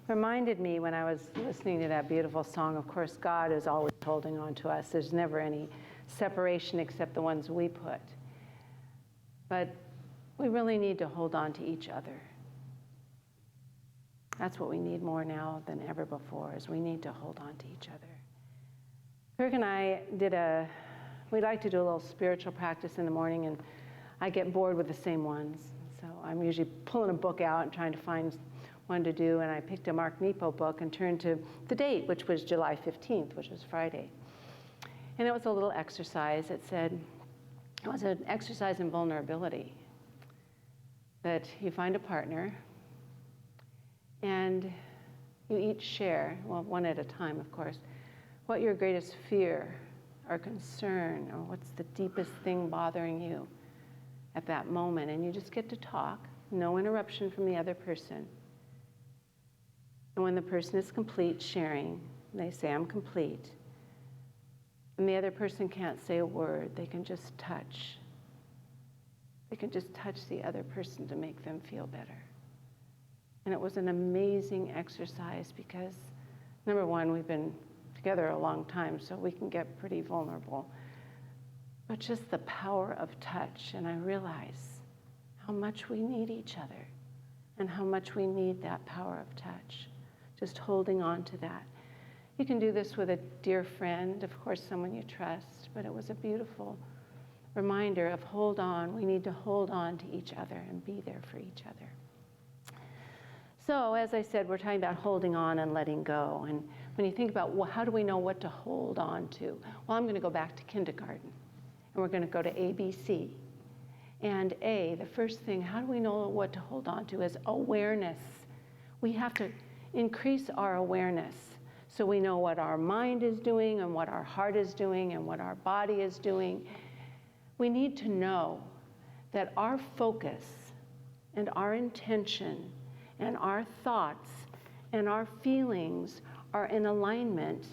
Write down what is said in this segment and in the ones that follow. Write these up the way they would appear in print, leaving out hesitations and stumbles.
reminded me when I was listening to that beautiful song. Of course, God is always holding on to us. There's never any separation except the ones we put. But we really need to hold on to each other. That's what we need more now than ever before, is we need to hold on to each other. Kirk and I we like to do a little spiritual practice in the morning, and I get bored with the same ones. So I'm usually pulling a book out and trying to find one to do, and I picked a Mark Nepo book and turned to the date, which was July 15th, which was Friday. And it was a little exercise. It was an exercise in vulnerability, that you find a partner and you each share, well, one at a time, of course, what your greatest fear or concern, or what's the deepest thing bothering you at that moment. And you just get to talk, no interruption from the other person. And when the person is complete sharing, they say, I'm complete. And the other person can't say a word, they can just touch. They can just touch the other person to make them feel better. And it was an amazing exercise because, number one, we've been together a long time, so we can get pretty vulnerable. But just the power of touch, and I realize how much we need each other and how much we need that power of touch. Just holding on to that. You can do this with a dear friend, of course, someone you trust, but it was a beautiful reminder of hold on. We need to hold on to each other and be there for each other. So, as I said, we're talking about holding on and letting go. And when you think about, well, how do we know what to hold on to? Well, I'm going to go back to kindergarten. And we're going to go to ABC. And A, the first thing, how do we know what to hold on to, is awareness. We have to increase our awareness so we know what our mind is doing and what our heart is doing and what our body is doing. We need to know that our focus and our intention and our thoughts and our feelings are in alignment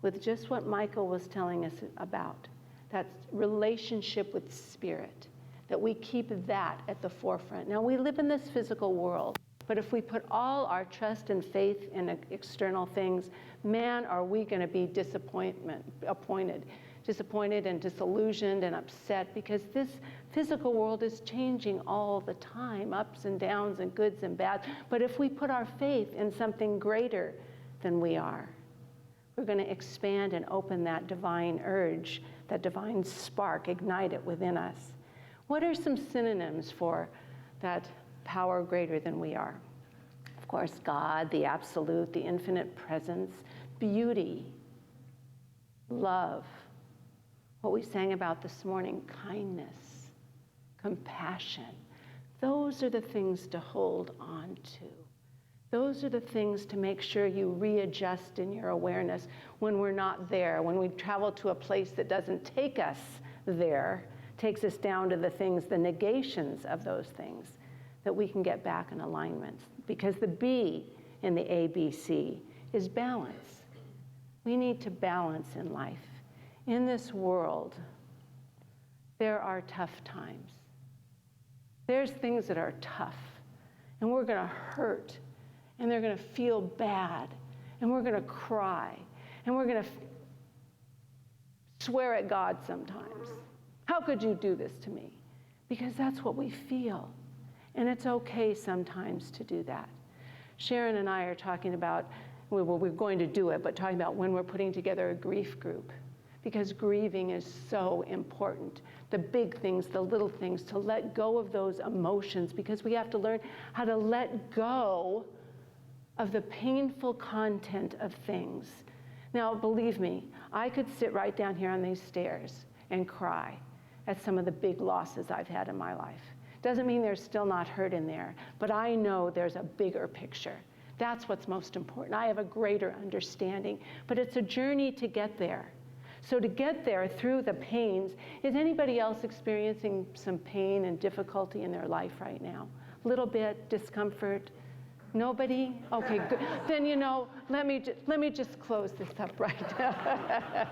with just what Michael was telling us about. That relationship with spirit, that we keep that at the forefront. Now, we live in this physical world, but if we put all our trust and faith in external things, man, are we going to be disappointed and disillusioned and upset, because this physical world is changing all the time, ups and downs and goods and bads. But if we put our faith in something greater than we are, we're going to expand and open that divine urge, that divine spark, ignite it within us. What are some synonyms for that power greater than we are? Of course, God, the absolute, the infinite presence, beauty, love, what we sang about this morning, kindness, compassion. Those are the things to hold on to. Those are the things to make sure you readjust in your awareness when we're not there, when we travel to a place that doesn't take us there, takes us down to the things, the negations of those things, that we can get back in alignment. Because the B in the ABC is balance. We need to balance in life. In this world, there are tough times. There's things that are tough, and we're going to hurt, and they're going to feel bad, and we're going to cry, and we're going to swear at God sometimes. How could you do this to me? Because that's what we feel. And it's okay sometimes to do that. Sharon and I are talking about, well, we're going to do it, but talking about when we're putting together a grief group. Because grieving is so important. The big things, the little things, to let go of those emotions, because we have to learn how to let go of the painful content of things. Now, believe me, I could sit right down here on these stairs and cry at some of the big losses I've had in my life. Doesn't mean there's still not hurt in there, but I know there's a bigger picture. That's what's most important. I have a greater understanding, but it's a journey to get there. So to get there through the pains, is anybody else experiencing some pain and difficulty in their life right now? A little bit, discomfort? Nobody? Okay, good. Then, let me just close this up right now.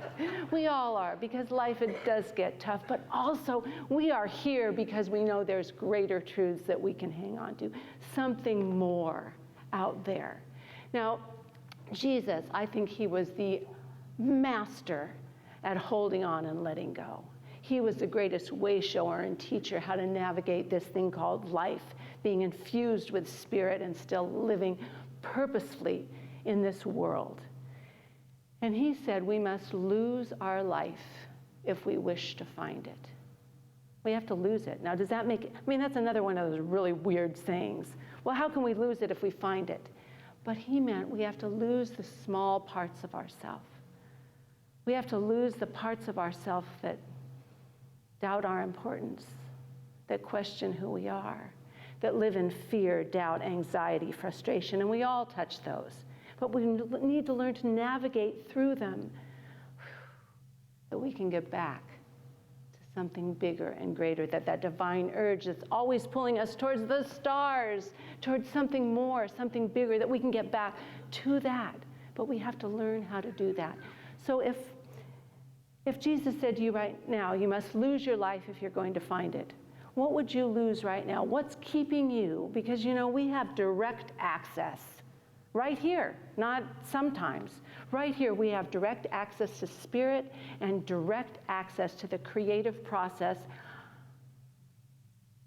We all are, because life, it does get tough, but also we are here because we know there's greater truths that we can hang on to, something more out there. Now, Jesus, I think he was the master at holding on and letting go. He was the greatest way shower and teacher how to navigate this thing called life, being infused with spirit and still living purposefully in this world. And he said we must lose our life if we wish to find it. We have to lose it. Now, does that make it? I mean, that's another one of those really weird sayings. Well, how can we lose it if we find it? But he meant we have to lose the small parts of ourselves. We have to lose the parts of ourselves that doubt our importance, that question who we are, that live in fear, doubt, anxiety, frustration, and we all touch those. But we need to learn to navigate through them that we can get back to something bigger and greater, that divine urge that's always pulling us towards the stars, towards something more, something bigger, that we can get back to that. But we have to learn how to do that. So if Jesus said to you right now, you must lose your life if you're going to find it, what would you lose right now? What's keeping you? Because, we have direct access right here, not sometimes. Right here, we have direct access to spirit and direct access to the creative process.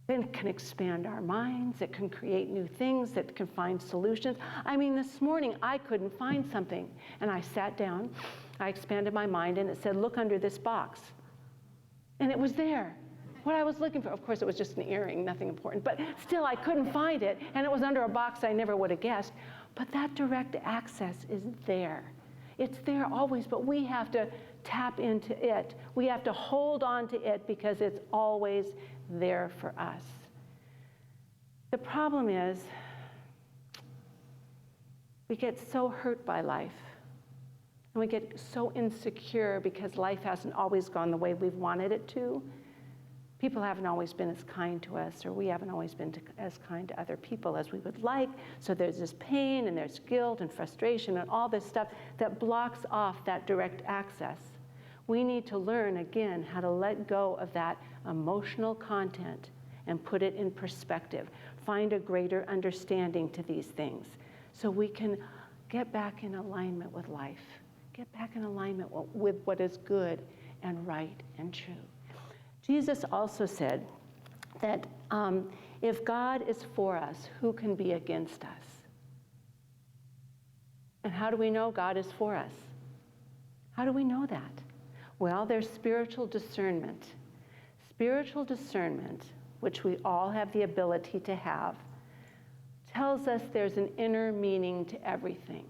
It can expand our minds. It can create new things. It can find solutions. I mean, this morning, I couldn't find something. And I sat down. I expanded my mind, and it said, look under this box. And it was there. What I was looking for, of course, it was just an earring, nothing important. But still, I couldn't find it. And it was under a box I never would have guessed. But that direct access is there. It's there always, but we have to tap into it. We have to hold on to it because it's always there for us. The problem is we get so hurt by life, and we get so insecure because life hasn't always gone the way we've wanted it to. People haven't always been as kind to us, or we haven't always been as kind to other people as we would like. So there's this pain, and there's guilt and frustration and all this stuff that blocks off that direct access. We need to learn, again, how to let go of that emotional content and put it in perspective. Find a greater understanding to these things so we can get back in alignment with life. Get back in alignment with what is good and right and true. Jesus also said that if God is for us, who can be against us? And how do we know God is for us? How do we know that? Well, there's spiritual discernment. Spiritual discernment, which we all have the ability to have, tells us there's an inner meaning to everything.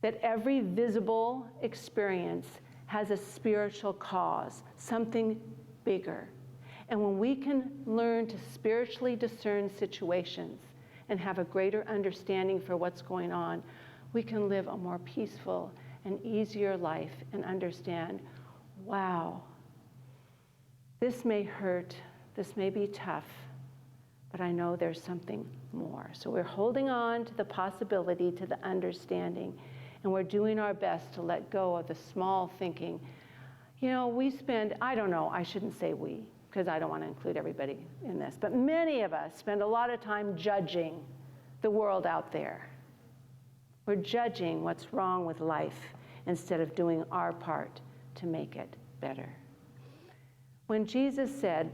That every visible experience has a spiritual cause, something bigger. And when we can learn to spiritually discern situations and have a greater understanding for what's going on, we can live a more peaceful and easier life and understand, wow, this may hurt, this may be tough, but I know there's something more. So we're holding on to the possibility, to the understanding, and we're doing our best to let go of the small thinking. We spend, I shouldn't say we, because I don't want to include everybody in this, but many of us spend a lot of time judging the world out there. We're judging what's wrong with life instead of doing our part to make it better. When Jesus said,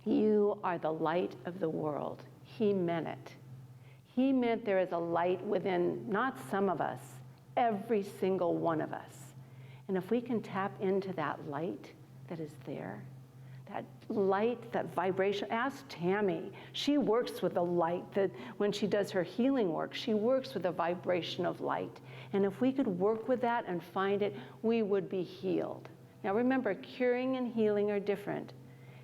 "You are the light of the world," he meant it. He meant there is a light within not some of us, every single one of us. And if we can tap into that light that is there, that light, that vibration. Ask Tammy. She works with the light. That when she does her healing work, she works with the vibration of light. And if we could work with that and find it, we would be healed. Now remember, curing and healing are different.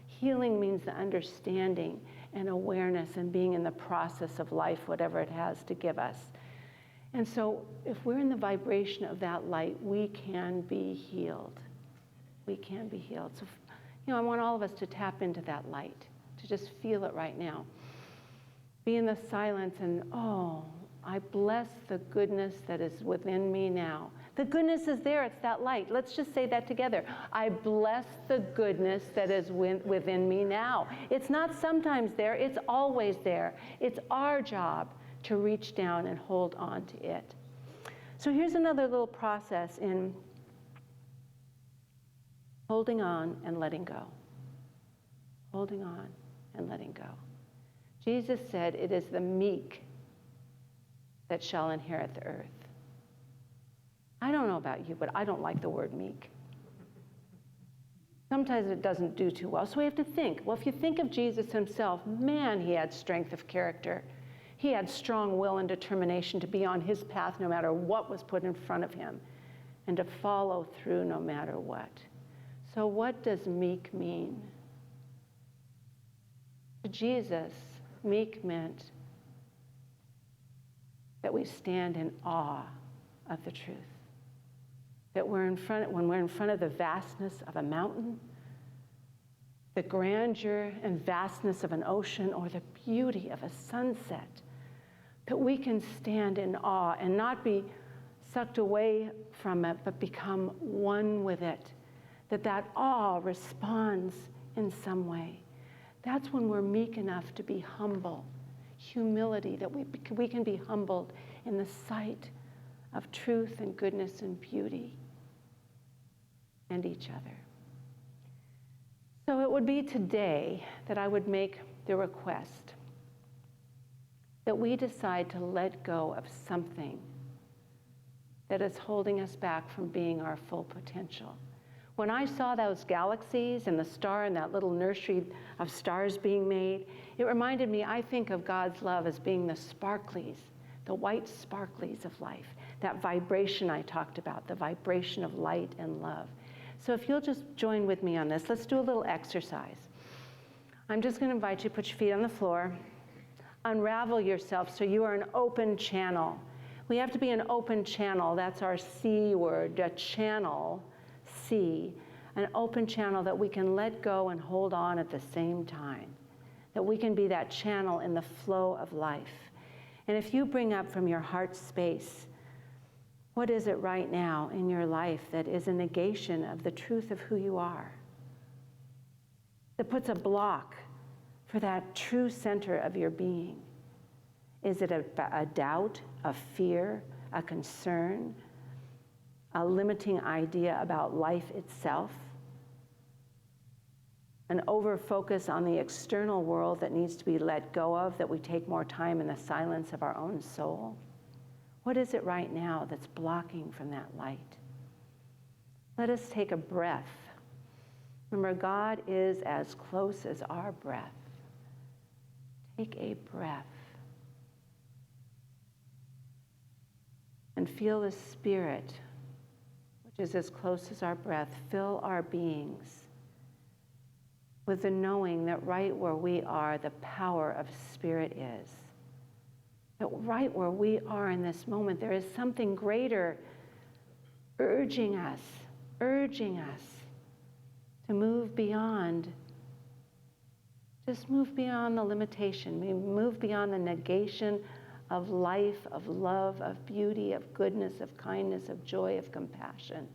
Healing means the understanding and awareness and being in the process of life, whatever it has to give us. And so if we're in the vibration of that light, we can be healed. We can be healed. So, I want all of us to tap into that light, to just feel it right now. Be in the silence and, I bless the goodness that is within me now. The goodness is there, it's that light. Let's just say that together. I bless the goodness that is within me now. It's not sometimes there, it's always there. It's our job to reach down and hold on to it. So here's another little process in holding on and letting go. Holding on and letting go. Jesus said, "It is the meek that shall inherit the earth." I don't know about you, but I don't like the word meek. Sometimes it doesn't do too well. So we have to think. Well, if you think of Jesus himself, man, he had strength of character. He had strong will and determination to be on his path no matter what was put in front of him and to follow through no matter what. So what does meek mean? To Jesus, meek meant that we stand in awe of the truth. That when we're in front of the vastness of a mountain, the grandeur and vastness of an ocean, or the beauty of a sunset, that we can stand in awe and not be sucked away from it, but become one with it. That awe responds in some way. That's when we're meek enough to be humble. Humility, that we can be humbled in the sight of truth and goodness and beauty and each other. So it would be today that I would make the request that we decide to let go of something that is holding us back from being our full potential. When I saw those galaxies and the star and that little nursery of stars being made, it reminded me, I think of God's love as being the sparklies, the white sparklies of life, that vibration I talked about, the vibration of light and love. So if you'll just join with me on this, let's do a little exercise. I'm just going to invite you to put your feet on the floor, unravel yourself so you are an open channel. We have to be an open channel. That's our C word, a channel, C, an open channel that we can let go and hold on at the same time, that we can be that channel in the flow of life. And if you bring up from your heart space, what is it right now in your life that is a negation of the truth of who you are? That puts a block for that true center of your being? Is it a doubt, a fear, a concern, a limiting idea about life itself? An over-focus on the external world that needs to be let go of, that we take more time in the silence of our own soul? What is it right now that's blocking from that light? Let us take a breath. Remember, God is as close as our breath. Take a breath. And feel the Spirit, which is as close as our breath, fill our beings with the knowing that right where we are, the power of Spirit is. That right where we are in this moment, there is something greater urging us to move beyond, just move beyond the limitation, move beyond the negation of life, of love, of beauty, of goodness, of kindness, of joy, of compassion.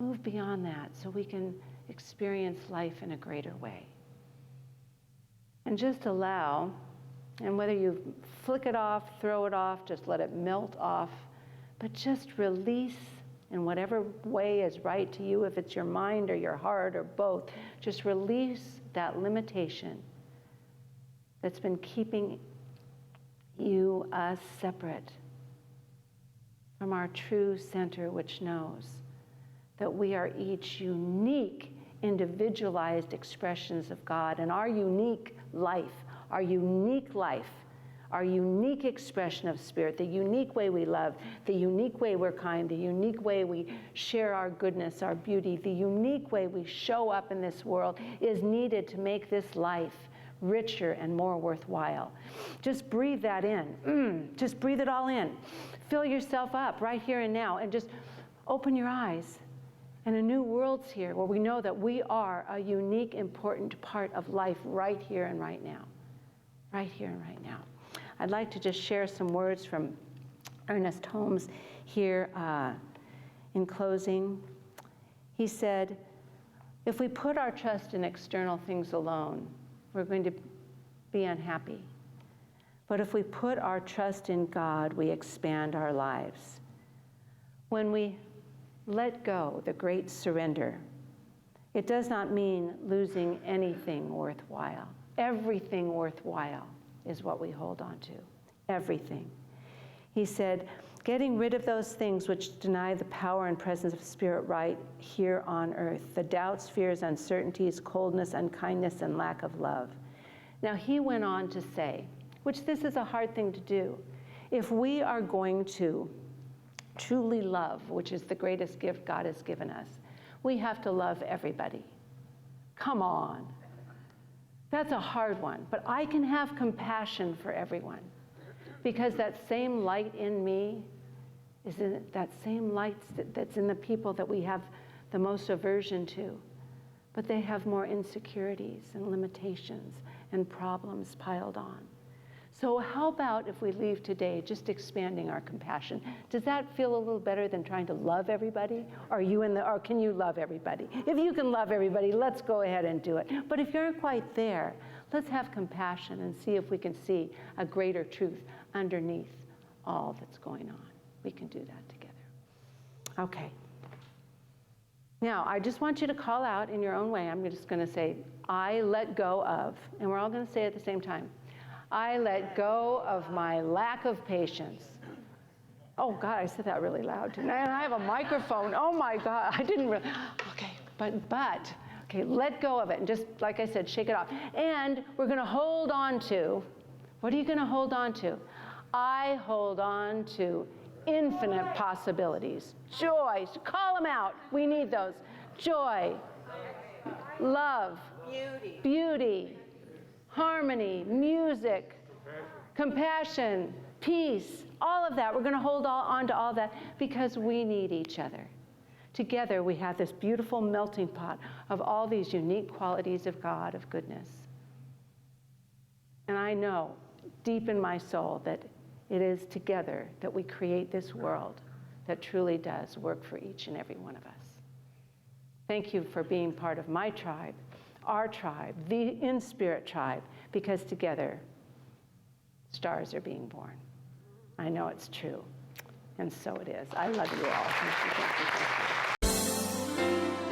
Move beyond that so we can experience life in a greater way. And just allow, and whether you flick it off, throw it off, just let it melt off, but just release in whatever way is right to you, if it's your mind or your heart or both, just release that limitation that's been keeping you, us, separate from our true center, which knows that we are each unique, individualized expressions of God, and our unique life, our unique expression of Spirit, the unique way we love, the unique way we're kind, the unique way we share our goodness, our beauty, the unique way we show up in this world is needed to make this life richer and more worthwhile. Just breathe that in. Just breathe it all in. Fill yourself up right here and now, and just open your eyes. And a new world's here where we know that we are a unique, important part of life right here and right now. Right here and right now. I'd like to just share some words from Ernest Holmes here in closing. He said, if we put our trust in external things alone, we're going to be unhappy. But if we put our trust in God, we expand our lives. When we let go, the great surrender, it does not mean losing anything worthwhile. Everything worthwhile is what we hold on to. Everything. He said, getting rid of those things which deny the power and presence of Spirit right here on earth, the doubts, fears, uncertainties, coldness, unkindness, and lack of love. Now he went on to say, which this is a hard thing to do, if we are going to truly love, which is the greatest gift God has given us, we have to love everybody. Come on. That's a hard one, but I can have compassion for everyone because that same light in me is that same light that's in the people that we have the most aversion to, but they have more insecurities and limitations and problems piled on. So how about if we leave today just expanding our compassion? Does that feel a little better than trying to love everybody? Or can you love everybody? If you can love everybody, let's go ahead and do it. But if you're not quite there, let's have compassion and see if we can see a greater truth underneath all that's going on. We can do that together. Okay. Now, I just want you to call out in your own way. I'm just going to say, I let go of, and we're all going to say it at the same time. I let go of my lack of patience. Oh, God, I said that really loud, didn't I? And I have a microphone. Oh, my God, I didn't really. Okay, okay, let go of it. And just, like I said, shake it off. And we're going to hold on to, what are you going to hold on to? I hold on to infinite possibilities. Joy, call them out. We need those. Joy, love, beauty, harmony, music, compassion, peace, all of that. We're going to hold on to all that because we need each other. Together we have this beautiful melting pot of all these unique qualities of God, of goodness. And I know deep in my soul that it is together that we create this world that truly does work for each and every one of us. Thank you for being part of my tribe, our tribe, the InSpirit tribe, because together, stars are being born. I know it's true, and so it is. I love you all. Thank you.